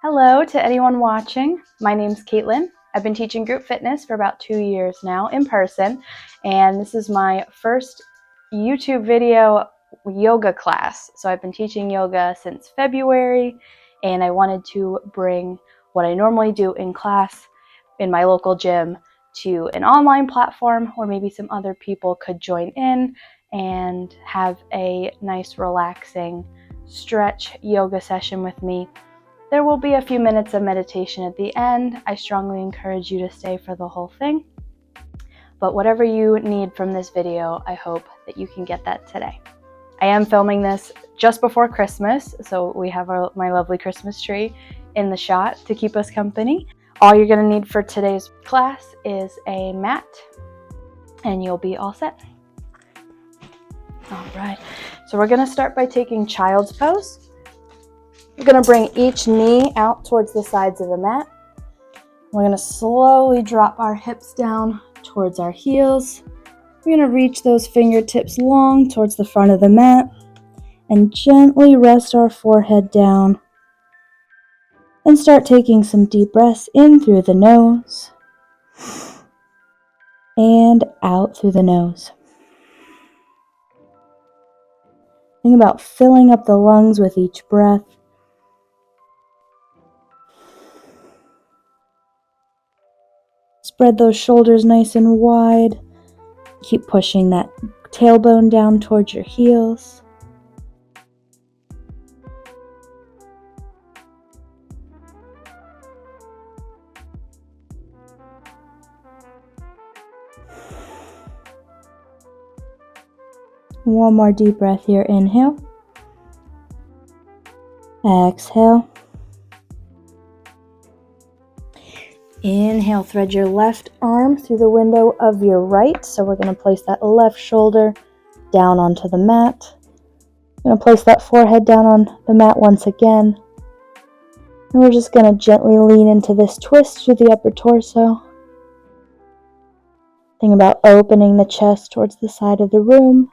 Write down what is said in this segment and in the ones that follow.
Hello to anyone watching. My name's Kaitlin. I've been teaching group fitness for about 2 years now in person, and this is my first YouTube video yoga class. So I've been teaching yoga since February, and I wanted to bring what I normally do in class in my local gym to an online platform where maybe some other people could join in and have a nice relaxing stretch yoga session with me. There will be a few minutes of meditation at the end. I strongly encourage you to stay for the whole thing. But whatever you need from this video, I hope that you can get that today. I am filming this just before Christmas, so we have my lovely Christmas tree in the shot to keep us company. All you're going to need for today's class is a mat, and you'll be all set. All right, so we're going to start by taking child's pose. We're going to bring each knee out towards the sides of the mat. We're going to slowly drop our hips down towards our heels. We're going to reach those fingertips long towards the front of the mat and gently rest our forehead down and start taking some deep breaths in through the nose and out through the nose. Think about filling up the lungs with each breath. Spread those shoulders nice and wide. Keep pushing that tailbone down towards your heels. One more deep breath here. Inhale. Exhale. Inhale, thread your left arm through the window of your right. So we're going to place that left shoulder down onto the mat. I'm going to place that forehead down on the mat once again. And we're just going to gently lean into this twist through the upper torso. Think about opening the chest towards the side of the room.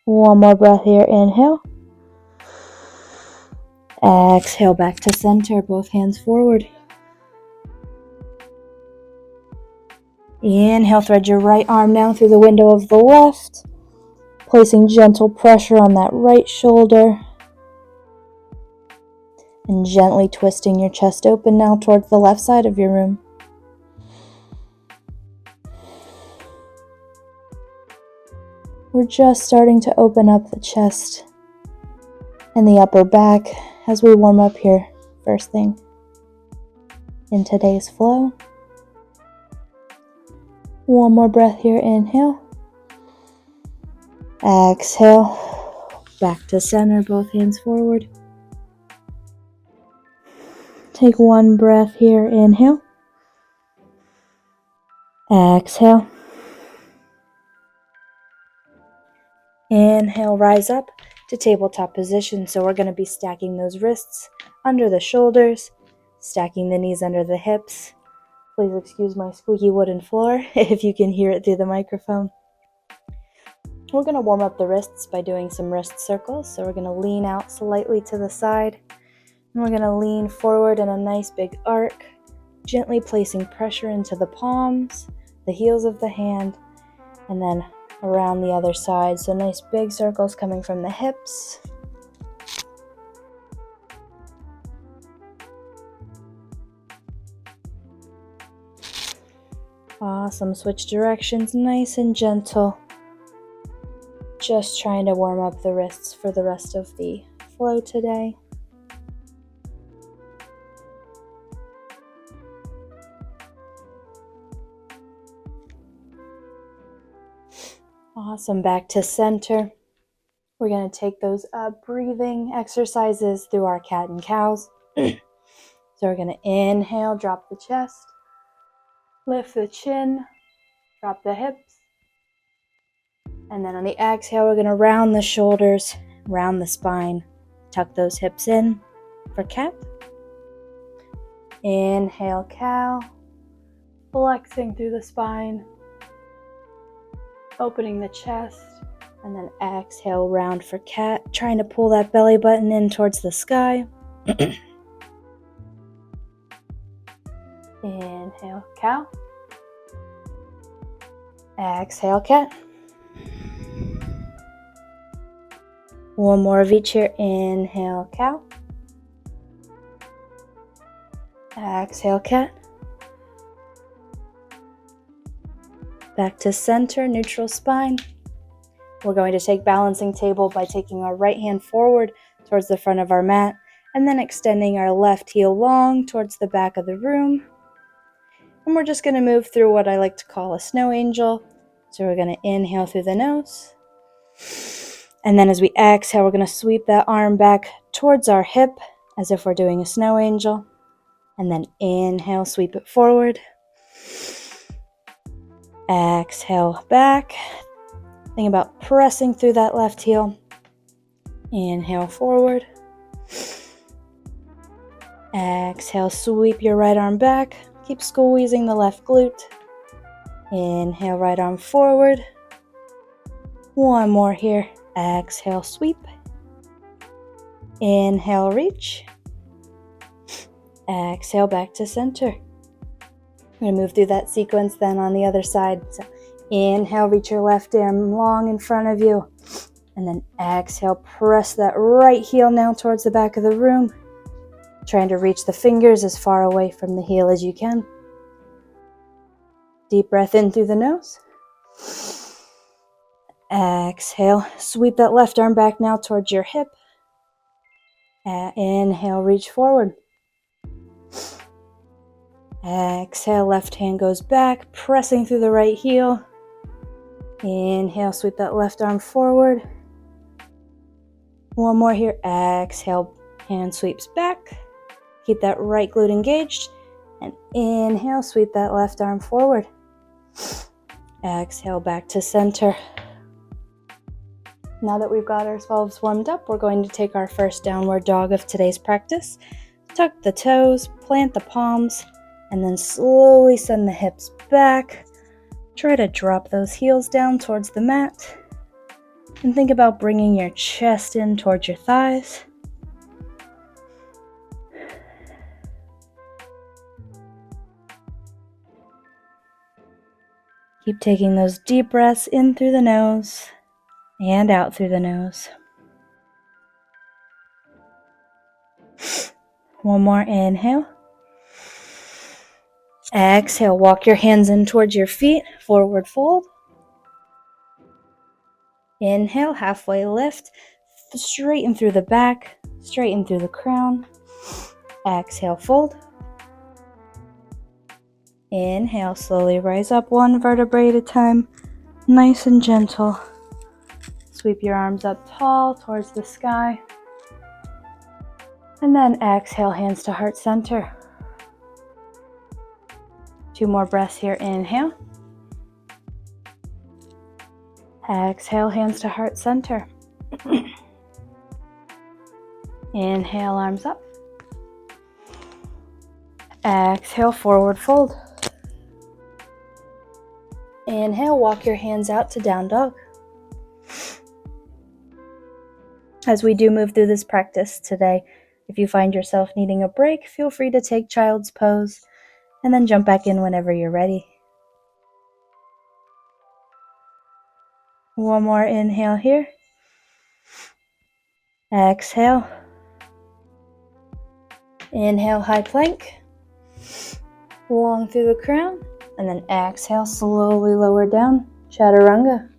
One more breath here. Inhale. Exhale back to center. Both hands forward. Inhale, thread your right arm down through the window of the left, placing gentle pressure on that right shoulder. And gently twisting your chest open now towards the left side of your room. We're just starting to open up the chest and the upper back as we warm up here first thing in today's flow. One more breath here. Inhale. Exhale. Back to center, both hands forward. Take one breath here. Inhale. Exhale. Inhale, rise up to tabletop position. So we're going to be stacking those wrists under the shoulders, stacking the knees under the hips. Please excuse my squeaky wooden floor if you can hear it through the microphone. We're going to warm up the wrists by doing some wrist circles. So we're going to lean out slightly to the side. And we're going to lean forward in a nice big arc, gently placing pressure into the palms, the heels of the hand, and then around the other side. So nice big circles coming from the hips. Awesome. Switch directions, nice and gentle. Just trying to warm up the wrists for the rest of the flow today. Awesome. Back to center. We're going to take those breathing exercises through our cat and cows. So we're going to inhale, drop the chest, lift the chin, drop the hips. And then on the exhale, we're going to round the shoulders, round the spine, tuck those hips in for cat. Inhale, cow, flexing through the spine. Opening the chest. And then exhale, round for cat. Trying to pull that belly button in towards the sky. Inhale, cow. Exhale, cat. One more of each here. Inhale, cow. Exhale, cat. Back to center, neutral spine. We're going to take balancing table by taking our right hand forward towards the front of our mat and then extending our left heel long towards the back of the room. And we're just going to move through what I like to call a snow angel. So we're going to inhale through the nose. And then as we exhale, we're going to sweep that arm back towards our hip as if we're doing a snow angel. And then inhale, sweep it forward. Exhale back. Think about pressing through that left heel. Inhale forward. Exhale, sweep your right arm back. Keep squeezing the left glute. Inhale, right arm forward. One more here. Exhale, sweep. Inhale, reach. Exhale, back to center. I'm going to move through that sequence then on the other side. So inhale, reach your left arm long in front of you. And then exhale, press that right heel now towards the back of the room. Trying to reach the fingers as far away from the heel as you can. Deep breath in through the nose. Exhale, sweep that left arm back now towards your hip. Inhale, reach forward. Exhale, left hand goes back, pressing through the right heel. Inhale, sweep that left arm forward. One more here. Exhale, hand sweeps back. Keep that right glute engaged. And inhale, sweep that left arm forward. Exhale, back to center. Now that we've got ourselves warmed up, we're going to take our first downward dog of today's practice. Tuck the toes, plant the palms, and then slowly send the hips back. Try to drop those heels down towards the mat. And think about bringing your chest in towards your thighs. Keep taking those deep breaths in through the nose and out through the nose. One more inhale. Exhale, walk your hands in towards your feet, forward fold. Inhale, halfway lift, straighten through the back, straighten through the crown. Exhale, fold. Inhale, slowly rise up one vertebrae at a time, nice and gentle. Sweep your arms up tall towards the sky. And then exhale, hands to heart center. 2 more breaths here. Inhale. Exhale, hands to heart center. Inhale, arms up. Exhale, forward fold. Inhale, walk your hands out to down dog. As we do move through this practice today, if you find yourself needing a break, feel free to take child's pose and then jump back in whenever you're ready. One more inhale here. Exhale. Inhale, high plank. Long through the crown. And then exhale, slowly lower down. Chaturanga.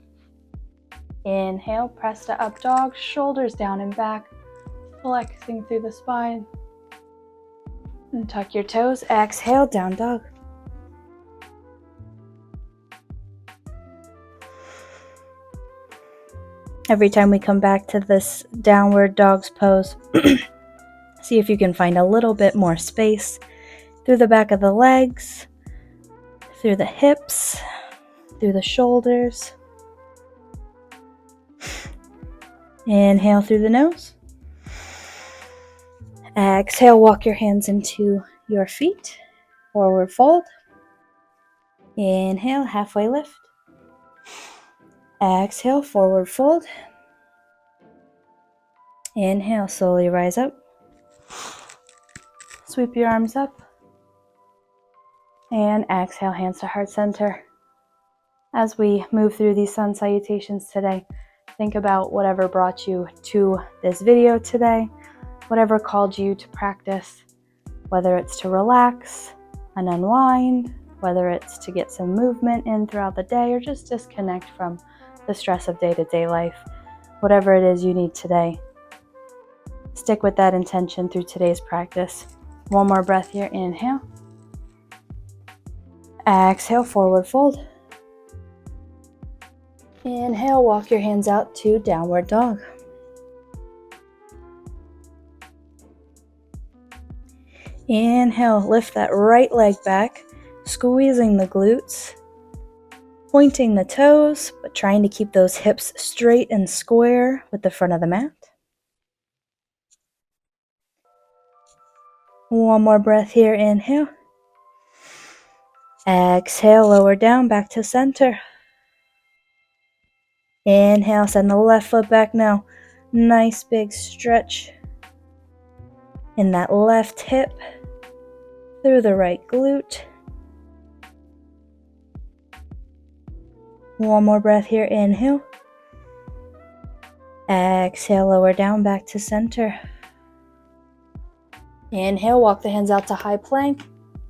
Inhale, press to up dog, shoulders down and back, flexing through the spine. And tuck your toes. Exhale, down dog. Every time we come back to this downward dog's pose, see if you can find a little bit more space through the back of the legs, through the hips, through the shoulders. Inhale through the nose. Exhale, walk your hands into your feet. Forward fold. Inhale, halfway lift. Exhale, forward fold. Inhale, slowly rise up. Sweep your arms up. And exhale, hands to heart center. As we move through these sun salutations today, think about whatever brought you to this video today, whatever called you to practice, whether it's to relax and unwind, whether it's to get some movement in throughout the day, or just disconnect from the stress of day-to-day life. Whatever it is you need today, stick with that intention through today's practice. One more breath here. Inhale. Exhale, forward fold. Inhale, walk your hands out to downward dog. Inhale, lift that right leg back, squeezing the glutes, pointing the toes, but trying to keep those hips straight and square with the front of the mat. One more breath here. Inhale. Exhale, lower down, back to center. Inhale, send the left foot back now. Nice big stretch in that left hip through the right glute. One more breath here. Inhale. Exhale, lower down, back to center. Inhale, walk the hands out to high plank.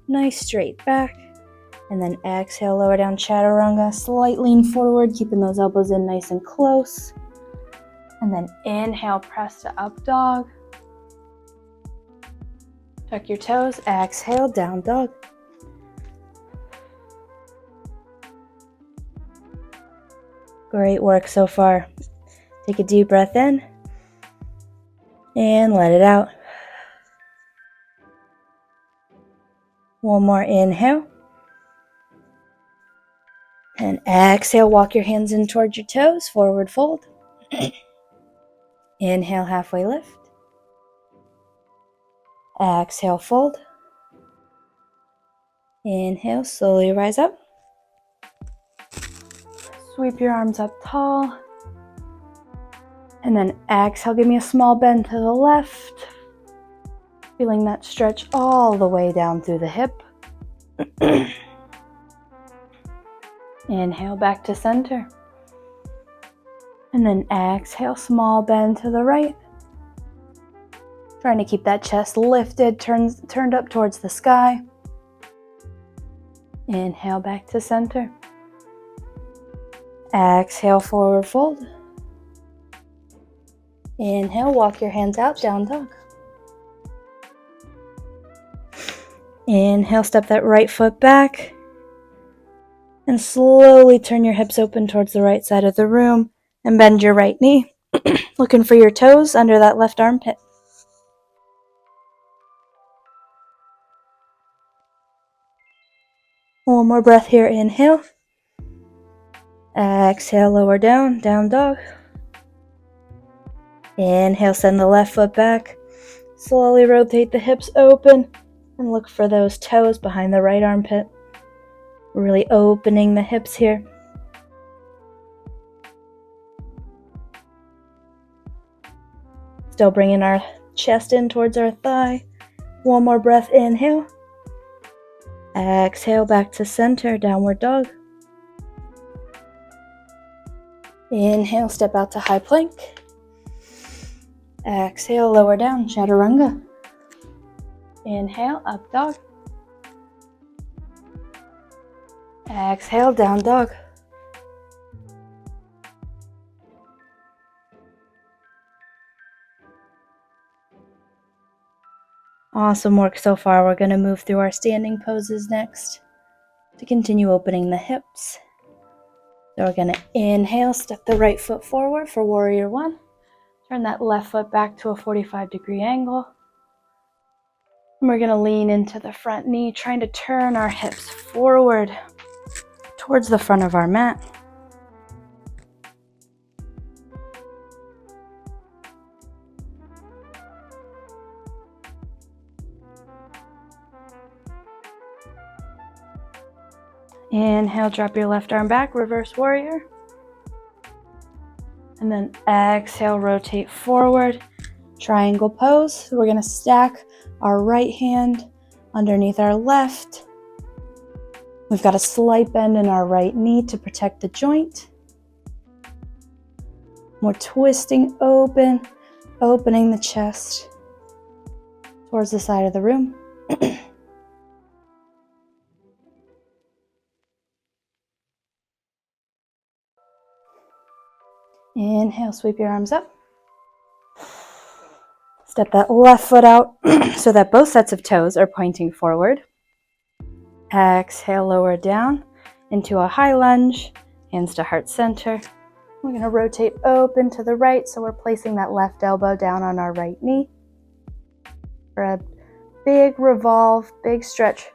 Nice straight back. And then exhale, lower down, chaturanga. Slight lean forward, keeping those elbows in nice and close. And then inhale, press to up dog. Tuck your toes. Exhale, down dog. Great work so far. Take a deep breath in and let it out. One more inhale. And exhale, walk your hands in towards your toes, forward fold. Inhale, halfway lift. Exhale, fold. Inhale, slowly rise up. Sweep your arms up tall. And then exhale, give me a small bend to the left. Feeling that stretch all the way down through the hip. Inhale, back to center. And then exhale, small bend to the right. Trying to keep that chest lifted, turned up towards the sky. Inhale, back to center. Exhale, forward fold. Inhale, walk your hands out, down dog. Inhale, step that right foot back. And slowly turn your hips open towards the right side of the room and bend your right knee. Looking for your toes under that left armpit. One more breath here. Inhale. Exhale, lower down, down dog. Inhale, send the left foot back. Slowly rotate the hips open and look for those toes behind the right armpit. Really opening the hips here. Still bringing our chest in towards our thigh. One more breath. Inhale. Exhale, back to center, downward dog. Inhale, step out to high plank. Exhale, lower down, chaturanga. Inhale, up dog. Exhale, down dog. Awesome work so far. We're going to move through our standing poses next to continue opening the hips. So we're going to inhale, step the right foot forward for warrior one. Turn that left foot back to a 45-degree angle. And we're going to lean into the front knee, trying to turn our hips forward towards the front of our mat. Inhale, drop your left arm back, reverse warrior. And then exhale, rotate forward, triangle pose. So we're going to stack our right hand underneath our left. We've got a slight bend in our right knee to protect the joint. More twisting open, opening the chest towards the side of the room. Inhale, sweep your arms up. Step that left foot out so that both sets of toes are pointing forward. Exhale, lower down into a high lunge, hands to heart center. We're going to rotate open to the right, so we're placing that left elbow down on our right knee. For a big revolve, big stretch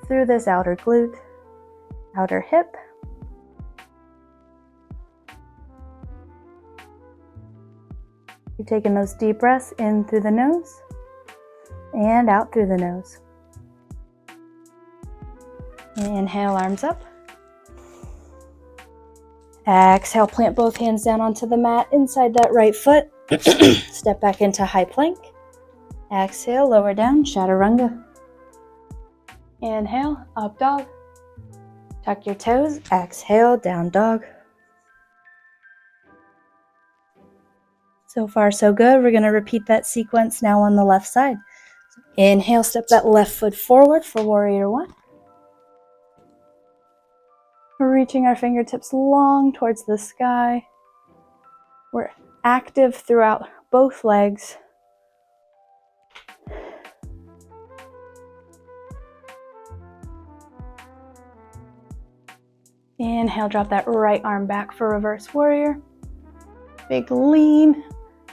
through this outer glute, outer hip. You're taking those deep breaths in through the nose and out through the nose. Inhale, arms up. Exhale, plant both hands down onto the mat inside that right foot. Step back into high plank. Exhale, lower down, chaturanga. Inhale, up dog. Tuck your toes. Exhale, down dog. So far, so good. We're going to repeat that sequence now on the left side. Inhale, step that left foot forward for warrior one. We're reaching our fingertips long towards the sky. We're active throughout both legs. Inhale, drop that right arm back for reverse warrior. Big lean.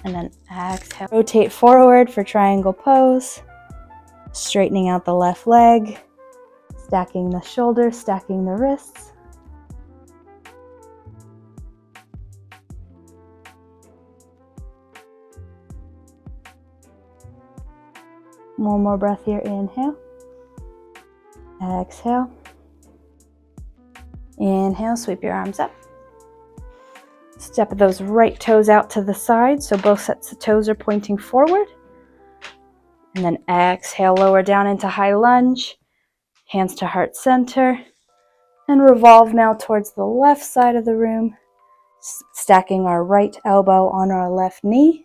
And then exhale, rotate forward for triangle pose. Straightening out the left leg. Stacking the shoulders, stacking the wrists. One more breath here, inhale. Exhale. Inhale, sweep your arms up. Step those right toes out to the side so both sets of toes are pointing forward. And then exhale, lower down into high lunge. Hands to heart center. And revolve now towards the left side of the room. Stacking our right elbow on our left knee.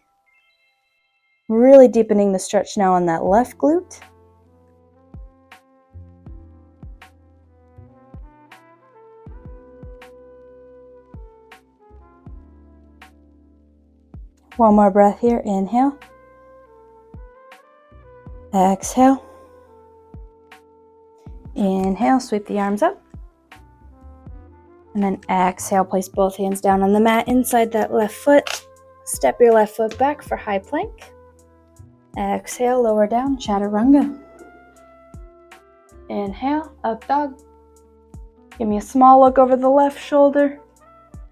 Really deepening the stretch now on that left glute. One more breath here, inhale. Exhale. Inhale, sweep the arms up. And then exhale, place both hands down on the mat inside that left foot. Step your left foot back for high plank. Exhale, lower down, chaturanga. Inhale, up dog. Give me a small look over the left shoulder.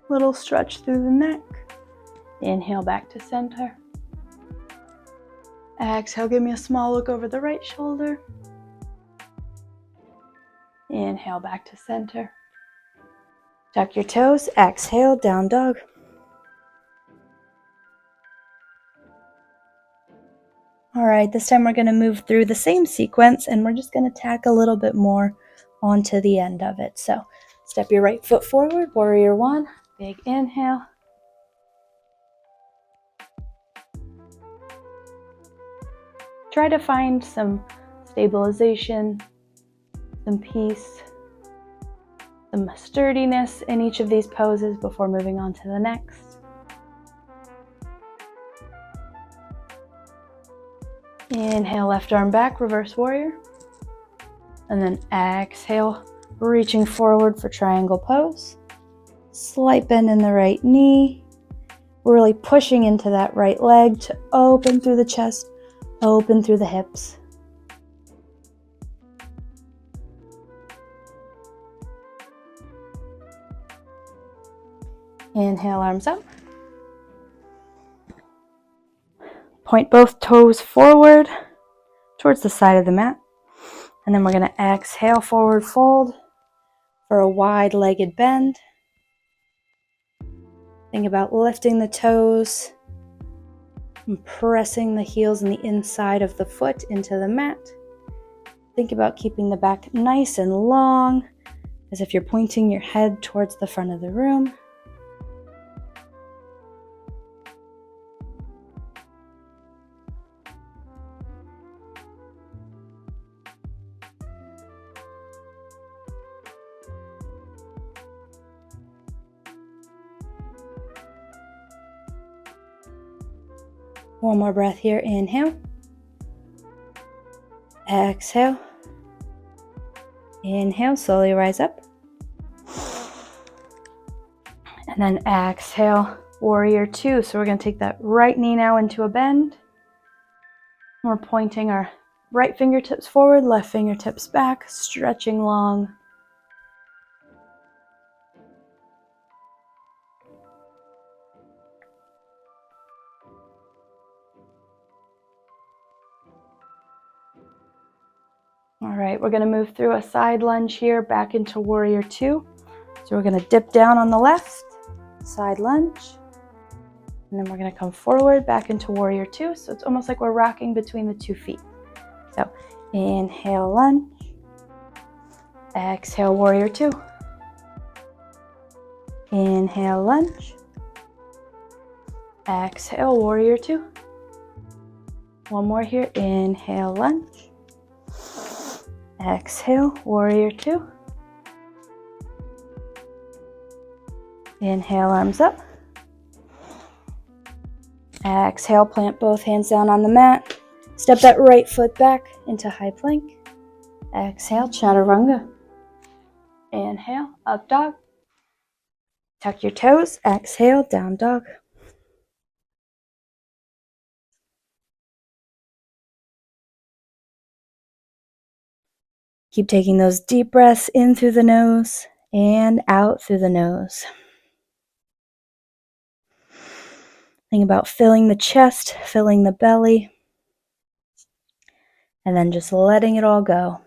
Little stretch through the neck. Inhale, back to center. Exhale, give me a small look over the right shoulder. Inhale, back to center. Tuck your toes. Exhale, down dog. All right, this time we're going to move through the same sequence and we're just going to tack a little bit more onto the end of it. So step your right foot forward, warrior one, big inhale. Try to find some stabilization, some peace, some sturdiness in each of these poses before moving on to the next. Inhale, left arm back, reverse warrior. And then exhale, reaching forward for triangle pose. Slight bend in the right knee. We're really pushing into that right leg to open through the chest, open through the hips. Inhale, arms up. Point both toes forward towards the side of the mat. And then we're going to exhale, forward fold for a wide-legged bend. Think about lifting the toes and pressing the heels and the inside of the foot into the mat. Think about keeping the back nice and long, as if you're pointing your head towards the front of the room. One more breath here. Inhale. Exhale. Inhale, slowly rise up. And then exhale, warrior two. So we're going to take that right knee now into a bend. We're pointing our right fingertips forward, left fingertips back, stretching long. All right, we're going to move through a side lunge here back into warrior two. So we're going to dip down on the left, side lunge, and then we're going to come forward back into warrior two. So it's almost like we're rocking between the 2 feet. So inhale, lunge. Exhale, warrior two. Inhale, lunge. Exhale, warrior two. One more here. Inhale, lunge. Exhale, warrior two. Inhale, arms up. Exhale, plant both hands down on the mat. Step that right foot back into high plank. Exhale, chaturanga. Inhale, up dog. Tuck your toes. Exhale, down dog. Keep taking those deep breaths in through the nose and out through the nose. Think about filling the chest, filling the belly, and then just letting it all go.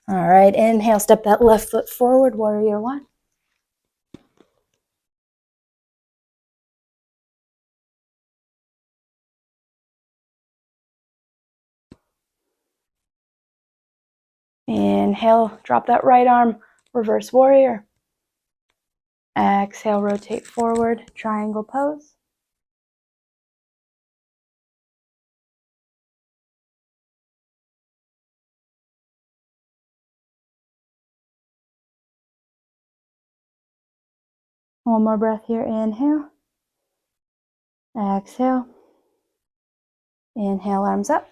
All right, inhale, step that left foot forward, warrior one. Inhale, drop that right arm, reverse warrior. Exhale, rotate forward, triangle pose. One more breath here, inhale. Exhale. Inhale, arms up.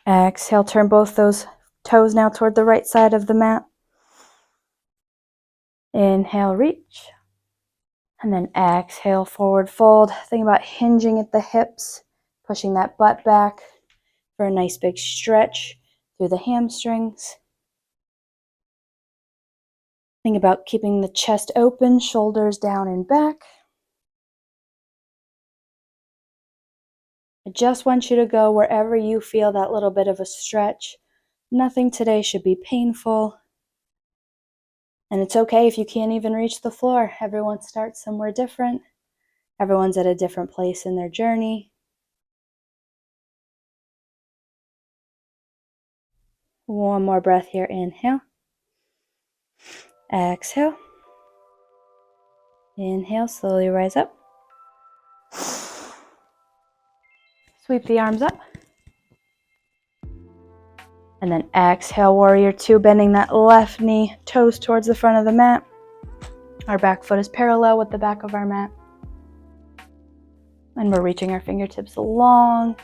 Exhale, turn both those toes now toward the right side of the mat. Inhale, reach. And then exhale, forward fold. Think about hinging at the hips, pushing that butt back for a nice big stretch through the hamstrings. Think about keeping the chest open, shoulders down and back. I just want you to go wherever you feel that little bit of a stretch. Nothing today should be painful. And it's okay if you can't even reach the floor. Everyone starts somewhere different. Everyone's at a different place in their journey. One more breath here. Inhale. Exhale. Inhale, slowly rise up. Sweep the arms up. And then exhale, warrior two, bending that left knee, toes towards the front of the mat. Our back foot is parallel with the back of our mat. And we're reaching our fingertips long.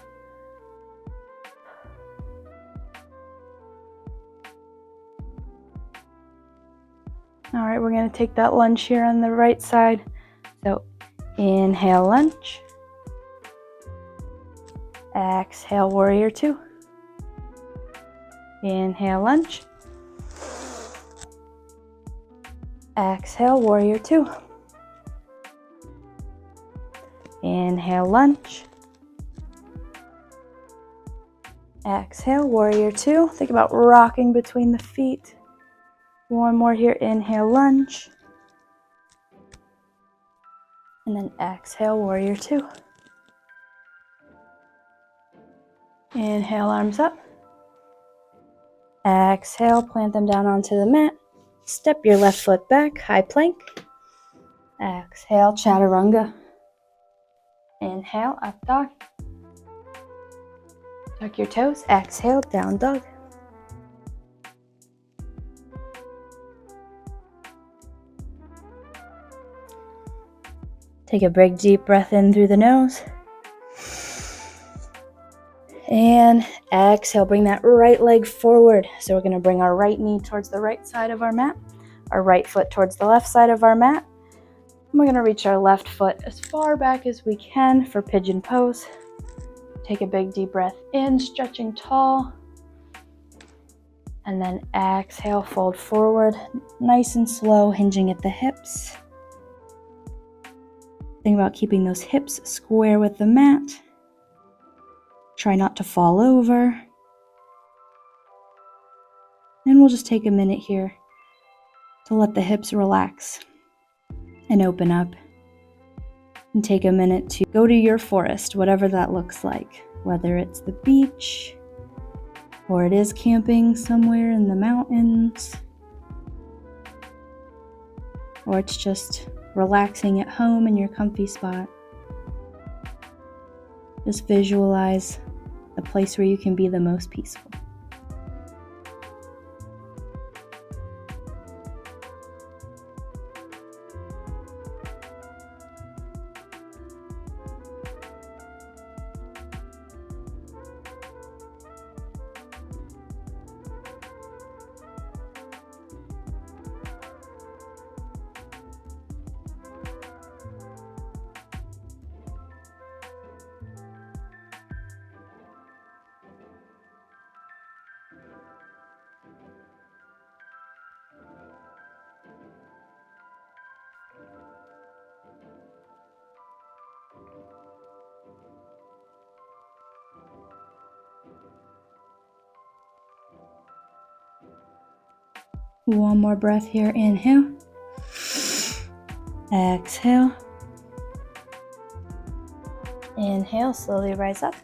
All right, we're going to take that lunge here on the right side. So inhale, lunge. Exhale, warrior two. Inhale, lunge. Exhale, warrior two. Inhale, lunge. Exhale, warrior two. Think about rocking between the feet. One more here, inhale, lunge. And then exhale, warrior two. Inhale, arms up. Exhale, plant them down onto the mat. Step your left foot back, high plank. Exhale, chaturanga. Inhale, up dog. Tuck your toes. Exhale, down dog. Take a big deep breath in through the nose. And exhale, bring that right leg forward. So we're going to bring our right knee towards the right side of our mat, our right foot towards the left side of our mat. And we're going to reach our left foot as far back as we can for pigeon pose. Take a big deep breath in, stretching tall. And then exhale, fold forward, nice and slow, hinging at the hips. Think about keeping those hips square with the mat. Try not to fall over. And we'll just take a minute here to let the hips relax and open up. And take a minute to go to your forest, whatever that looks like. Whether it's the beach, or it is camping somewhere in the mountains, or it's just relaxing at home in your comfy spot. Just visualize the place where you can be the most peaceful. One more breath here, inhale. Exhale. Inhale, slowly rise up.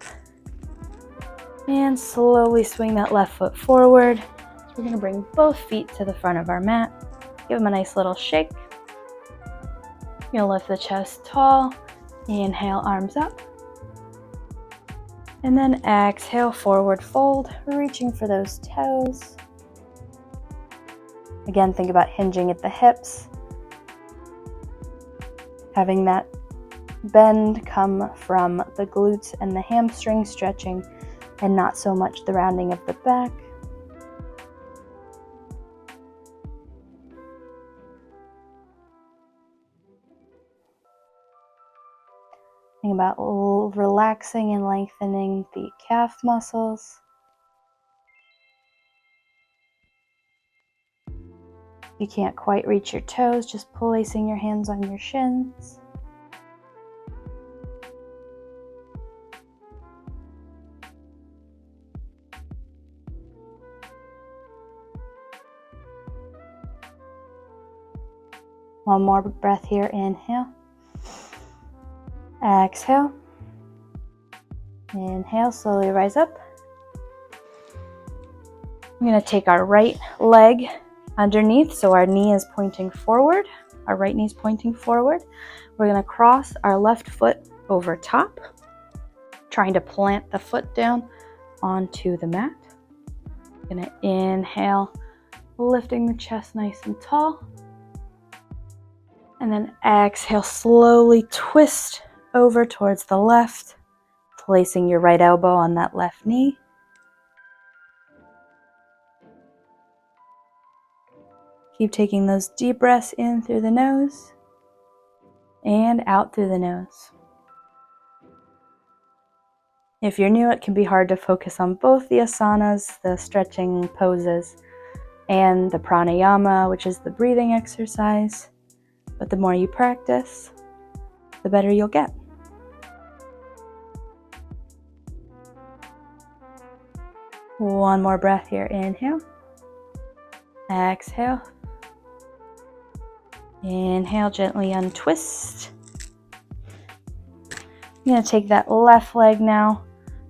And slowly swing that left foot forward. So we're going to bring both feet to the front of our mat. Give them a nice little shake. You're going to lift the chest tall. Inhale, arms up. And then exhale, forward fold, reaching for those toes. Again, think about hinging at the hips. Having that bend come from the glutes and the hamstring stretching, and not so much the rounding of the back. Think about relaxing and lengthening the calf muscles. If you can't quite reach your toes, just placing your hands on your shins. One more breath here, inhale. Exhale. Inhale, slowly rise up. I'm going to take our right leg underneath, so our knee is pointing forward. Our right knee is pointing forward. We're going to cross our left foot over top, trying to plant the foot down onto the mat. I'm going to inhale, lifting the chest nice and tall. And then exhale, slowly twist over towards the left, placing your right elbow on that left knee. Keep taking those deep breaths in through the nose and out through the nose. If you're new, it can be hard to focus on both the asanas, the stretching poses, and the pranayama, which is the breathing exercise. But the more you practice, the better you'll get. One more breath here. Inhale. Exhale. Inhale, gently untwist. I'm going to take that left leg now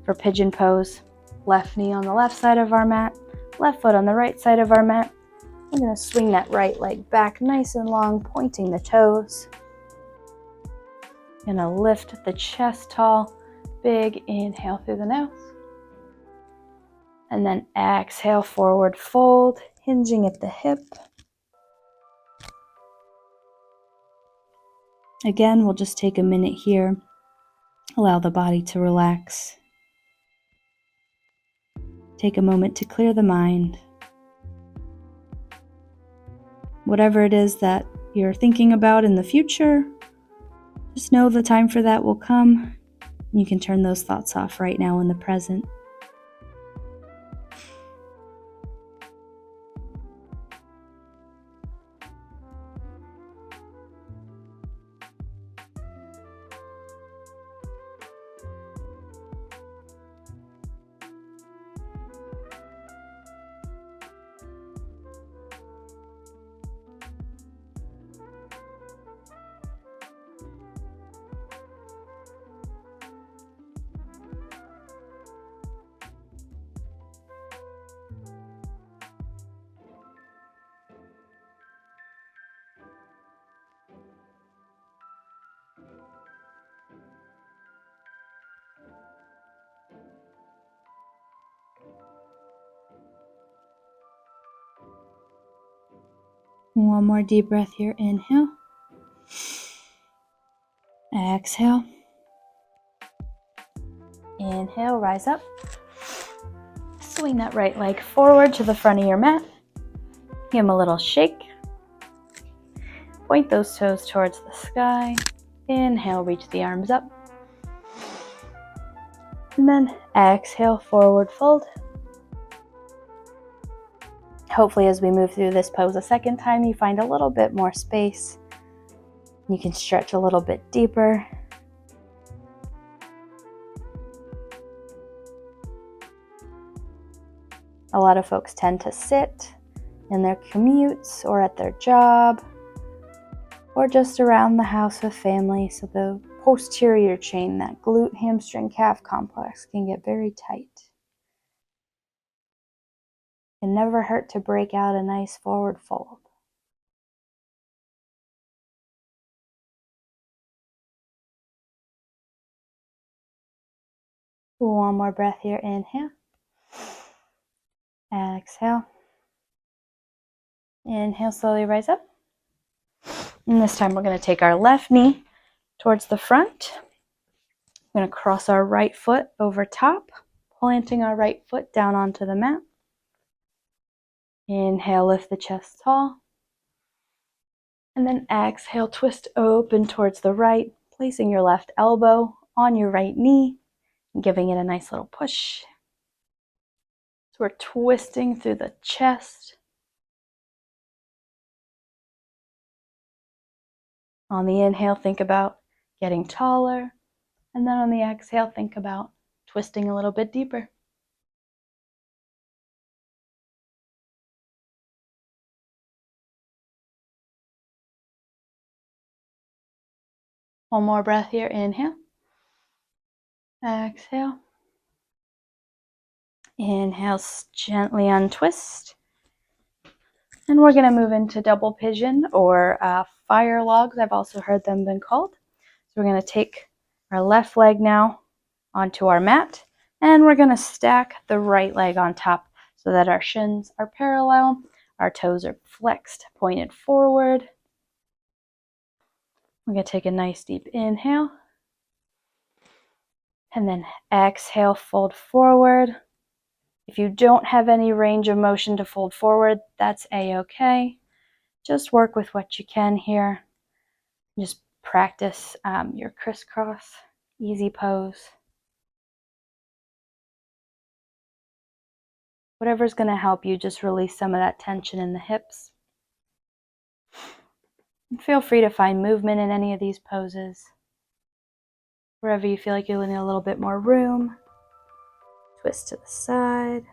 for pigeon pose. Left knee on the left side of our mat, left foot on the right side of our mat. I'm going to swing that right leg back nice and long, pointing the toes. I'm going to lift the chest tall. Big inhale through the nose. And then exhale, forward fold, hinging at the hip. Again, we'll just take a minute here. Allow the body to relax. Take a moment to clear the mind. Whatever it is that you're thinking about in the future, just know the time for that will come. You can turn those thoughts off right now in the present. One more deep breath here. Inhale. Exhale. Inhale, rise up. Swing that right leg forward to the front of your mat. Give them a little shake. Point those toes towards the sky. Inhale, reach the arms up. And then exhale, forward fold. Hopefully as we move through this pose a second time, you find a little bit more space. You can stretch a little bit deeper. A lot of folks tend to sit in their commutes or at their job or just around the house with family, so the posterior chain, that glute, hamstring, calf complex, can get very tight. It can never hurt to break out a nice forward fold. One more breath here. Inhale. Exhale. Inhale, slowly rise up. And this time we're going to take our left knee towards the front. We're going to cross our right foot over top, planting our right foot down onto the mat. Inhale, lift the chest tall. And then exhale, twist open towards the right, placing your left elbow on your right knee and giving it a nice little push. So we're twisting through the chest. On the inhale, think about getting taller. And then on the exhale, think about twisting a little bit deeper. One more breath here. Inhale. Exhale. Inhale, gently untwist. And we're going to move into double pigeon or fire logs. I've also heard them been called. So we're going to take our left leg now onto our mat. And we're going to stack the right leg on top so that our shins are parallel. Our toes are flexed, pointed forward. We're going to take a nice deep inhale. And then exhale, fold forward. If you don't have any range of motion to fold forward, that's a-okay. Just work with what you can here. Just practice your crisscross, easy pose. Whatever's going to help you just release some of that tension in the hips. And feel free to find movement in any of these poses. Wherever you feel like you'll need a little bit more room, twist to the side.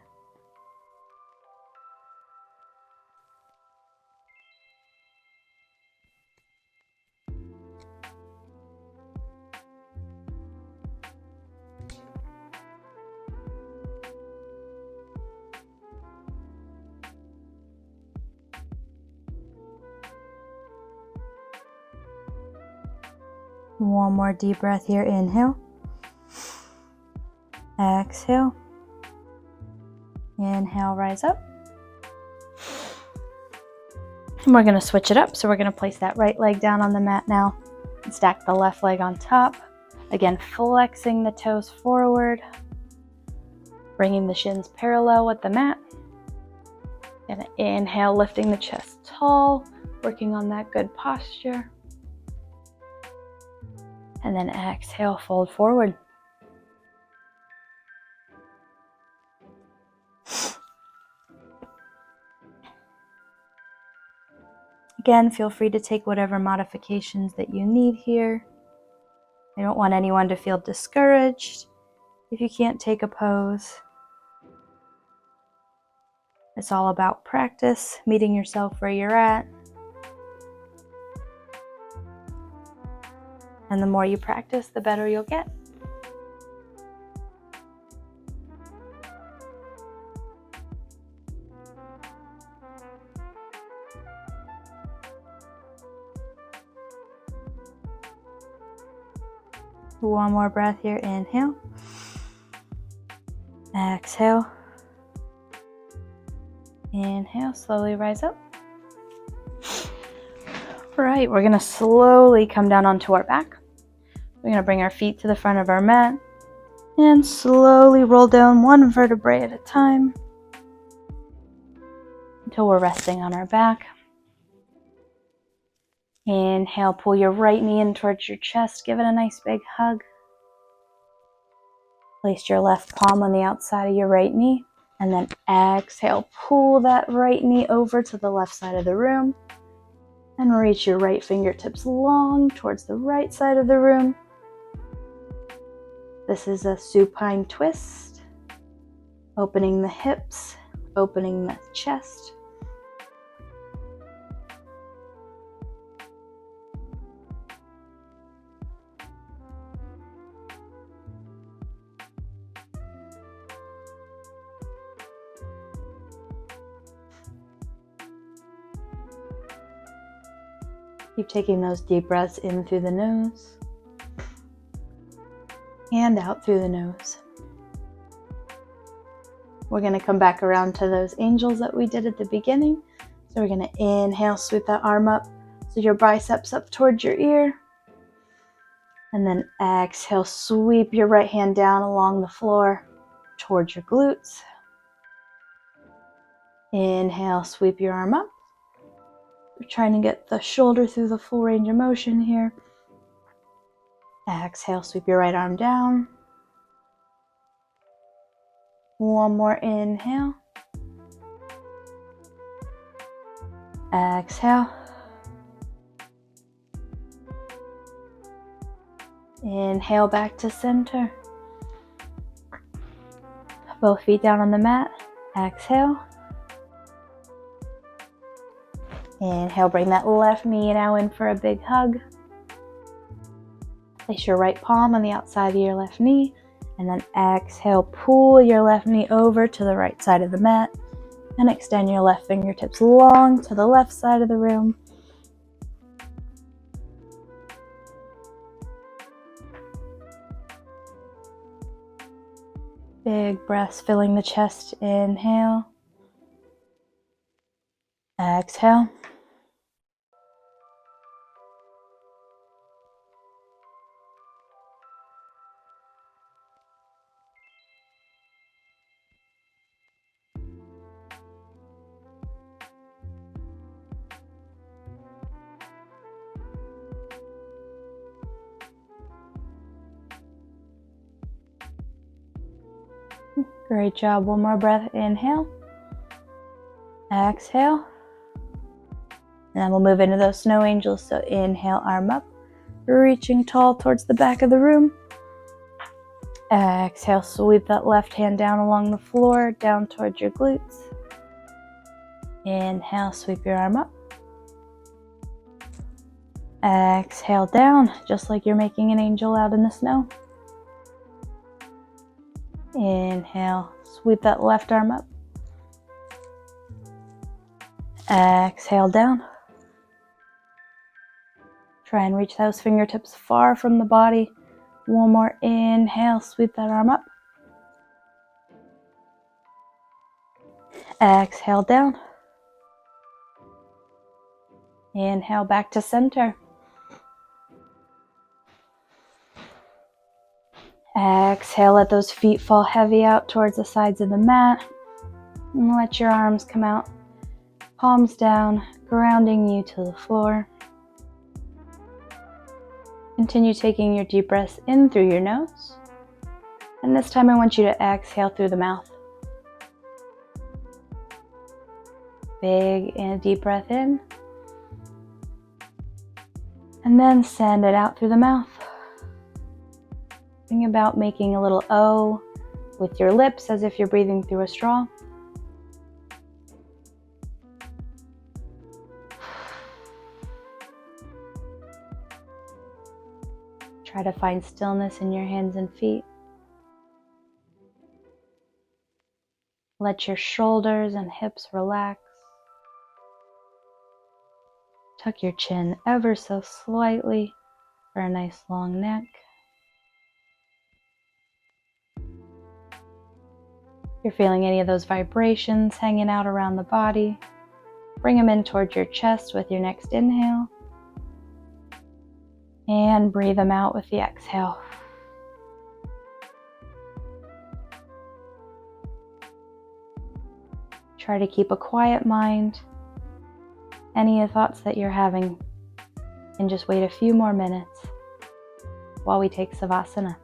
One more deep breath here. Inhale. Exhale. Inhale, rise up. And we're going to switch it up. So we're going to place that right leg down on the mat now and stack the left leg on top. Again, flexing the toes forward, bringing the shins parallel with the mat. And inhale, lifting the chest tall, working on that good posture. And then exhale, fold forward. Again, feel free to take whatever modifications that you need here. I don't want anyone to feel discouraged if you can't take a pose. It's all about practice, meeting yourself where you're at. And the more you practice, the better you'll get. One more breath here. Inhale. Exhale. Inhale, slowly rise up. All right, we're gonna slowly come down onto our back. We're gonna bring our feet to the front of our mat and slowly roll down one vertebrae at a time until we're resting on our back. Inhale, pull your right knee in towards your chest, give it a nice big hug. Place your left palm on the outside of your right knee, and then exhale, pull that right knee over to the left side of the room, and reach your right fingertips long towards the right side of the room. This is a supine twist, opening the hips, opening the chest. Keep taking those deep breaths in through the nose and out through the nose. We're going to come back around to those angels that we did at the beginning. So we're going to inhale, sweep that arm up so your biceps up towards your ear. And then exhale, sweep your right hand down along the floor towards your glutes. Inhale, sweep your arm up. We're trying to get the shoulder through the full range of motion here. Exhale, sweep your right arm down. One more inhale. Exhale. Inhale back to center. Both feet down on the mat. Exhale. Inhale, bring that left knee now in for a big hug. Place your right palm on the outside of your left knee, and then exhale, pull your left knee over to the right side of the mat, and extend your left fingertips long to the left side of the room. Big breaths filling the chest. Inhale. Exhale. Great job. One more breath. Inhale. Exhale. And then we'll move into those snow angels. So inhale, arm up, reaching tall towards the back of the room. Exhale, sweep that left hand down along the floor, down towards your glutes. Inhale, sweep your arm up. Exhale down, just like you're making an angel out in the snow. Inhale, sweep that left arm up. Exhale down. Try and reach those fingertips far from the body. One more inhale, sweep that arm up. Exhale down. Inhale back to center. Exhale, let those feet fall heavy out towards the sides of the mat. And let your arms come out, palms down, grounding you to the floor. Continue taking your deep breaths in through your nose. And this time I want you to exhale through the mouth. Big and deep breath in. And then send it out through the mouth. Think about making a little O with your lips as if you're breathing through a straw. Try to find stillness in your hands and feet. Let your shoulders and hips relax. Tuck your chin ever so slightly for a nice long neck. If you're feeling any of those vibrations hanging out around the body, bring them in towards your chest with your next inhale. And breathe them out with the exhale. Try to keep a quiet mind. Any thoughts that you're having, and just wait a few more minutes while we take Savasana.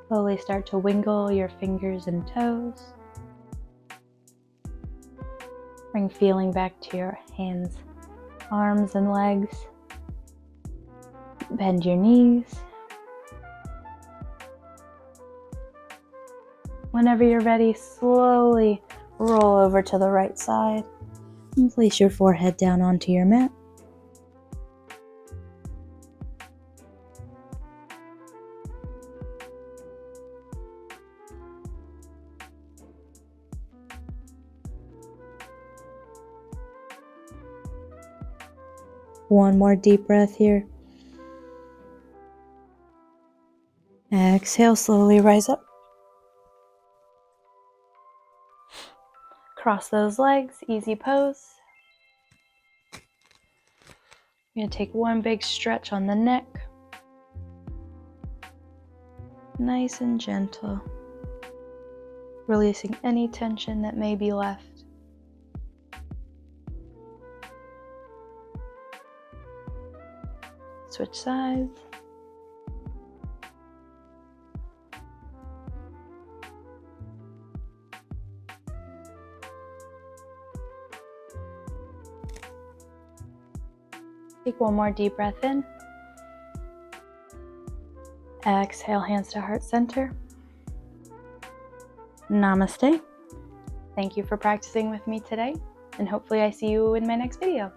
Slowly start to wiggle your fingers and toes. Bring feeling back to your hands, arms, and legs. Bend your knees. Whenever you're ready, slowly roll over to the right side and place your forehead down onto your mat. One more deep breath here. Exhale, slowly rise up. Cross those legs, easy pose. You're going to take one big stretch on the neck. Nice and gentle. Releasing any tension that may be left. Switch sides. Take one more deep breath in. Exhale, hands to heart center. Namaste. Thank you for practicing with me today, and hopefully I see you in my next video.